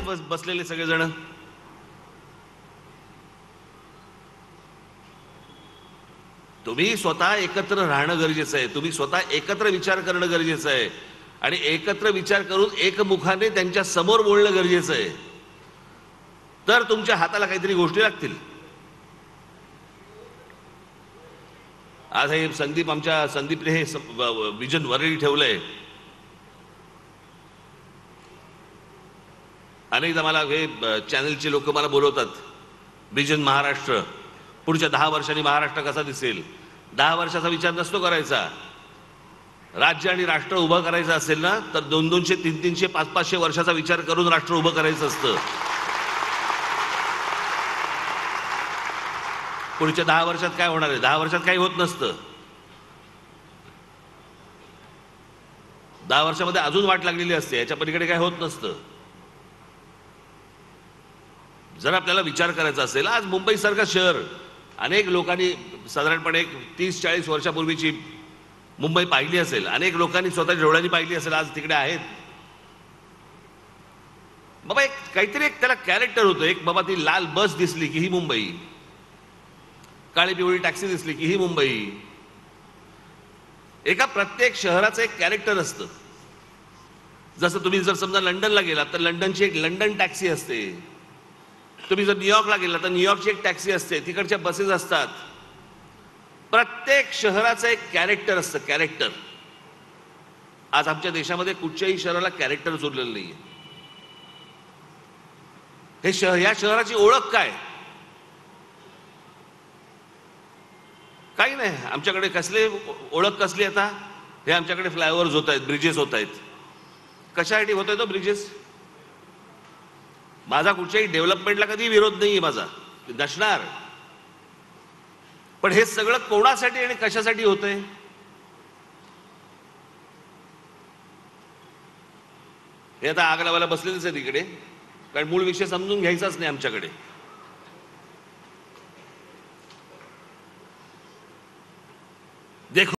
बसलेले सगळेजण? तुम्ही स्वतः एकत्र राहणं गरजेचं आहे, तुम्ही स्वतः एकत्र विचार करणं गरजेचं आहे आणि एकत्र विचार करून एकमुखाने त्यांच्या समोर बोलणं गरजेचं आहे, तर तुमच्या हाताला काहीतरी गोष्टी लागतील. आज हे संदीपने हे विजन वरळी ठेवलंय. अनेकदा मला हे चॅनलचे लोक मला बोलवतात, विजन महाराष्ट्र, पुढच्या 10 वर्षांनी महाराष्ट्र कसा दिसेल. 10 वर्षाचा विचार नसतो करायचा. राज्य आणि राष्ट्र उभं करायचं असेल ना, तर 200-200, 300-300, 500-500 वर्षाचा विचार करून राष्ट्र उभं करायचं असतं. पुढच्या 10 वर्षात काय होणार आहे? 10 वर्षात काही होत नसतं. 10 वर्षामध्ये अजून वाट लागलेली असते, याच्या पलीकडे काय होत नसतं. जर आपल्याला विचार करायचा असेल, आज मुंबईसारखं शहर अनेक लोकांनी साधारणपणे 30-40 वर्षापूर्वीची मुंबई पाहिली असेल, अनेक लोकांनी स्वतःच्या डोळ्यांनी पाहिली असेल, आज तिकडे आहेत. बाबा काहीतरी एक त्याला कॅरेक्टर होतं. एक बाबा ती लाल बस दिसली की ही मुंबई, काळी पिवळी टॅक्सी दिसली की ही मुंबई. एका प्रत्येक शहराचं एक कॅरेक्टर असतं. जसं तुम्ही जर समजा लंडनला गेलात तर लंडनची एक लंडन टॅक्सी असते. तुम्ही जर न्यूयॉर्कला गेला तर न्यूयॉर्कची एक टॅक्सी असते, तिकडच्या बसेस असतात. प्रत्येक शहराचं एक कॅरेक्टर असतं, कॅरेक्टर. आज आमच्या देशामध्ये कुठच्याही शहराला कॅरेक्टरच उरलेलं नाहीये. या शहराची ओळख काय? काही नाही. आमच्याकडे ओळख कसली आता? हे आमच्याकडे फ्लायओव्हर्स होत आहेत, ब्रिजेस होत आहेत. कशासाठी होत आहे तो ब्रिजेस? माझा कुठच्याही डेव्हलपमेंटला कधी विरोध नाहीये माझा, नसणार. पण हे सगळं कोणासाठी आणि कशासाठी होतंय? हे आता आग लावायला बसलेलेच आहे तिकडे, कारण मूळ विषय समजून घ्यायचाच नाही आमच्याकडे.